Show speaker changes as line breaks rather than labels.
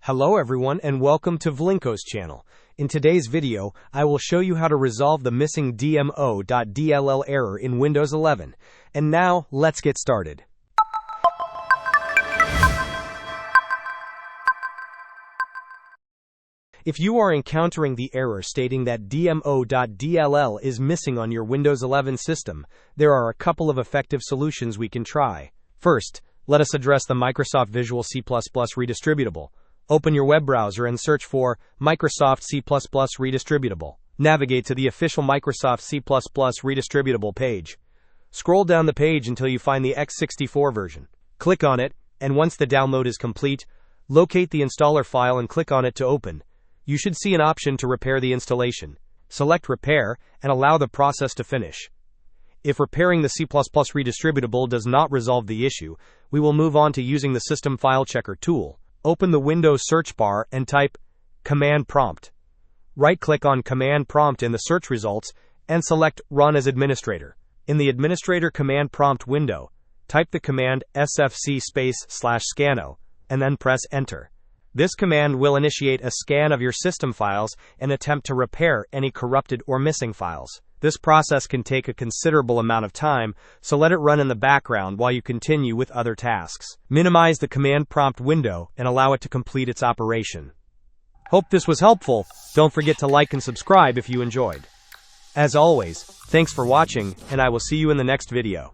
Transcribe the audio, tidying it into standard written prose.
Hello everyone and welcome to Vlinko's channel. In today's video, I will show you how to resolve the missing DMO.dll error in Windows 11. And now, let's get started. If you are encountering the error stating that DMO.dll is missing on your Windows 11 system, there are a couple of effective solutions we can try. First, let us address the Microsoft Visual C++ Redistributable. Open your web browser and search for Microsoft C++ Redistributable. Navigate to the official Microsoft C++ Redistributable page. Scroll down the page until you find the x64 version. Click on it, and once the download is complete, locate the installer file and click on it to open. You should see an option to repair the installation. Select Repair and allow the process to finish. If repairing the C++ Redistributable does not resolve the issue, we will move on to using the System File Checker tool. Open the Windows search bar and type Command Prompt. Right-click on Command Prompt in the search results and select Run as Administrator. In the Administrator Command Prompt window, type the command sfc/scannow and then press Enter. This command will initiate a scan of your system files and attempt to repair any corrupted or missing files. This process can take a considerable amount of time, so let it run in the background while you continue with other tasks. Minimize the command prompt window and allow it to complete its operation. Hope this was helpful. Don't forget to like and subscribe if you enjoyed. As always, thanks for watching, and I will see you in the next video.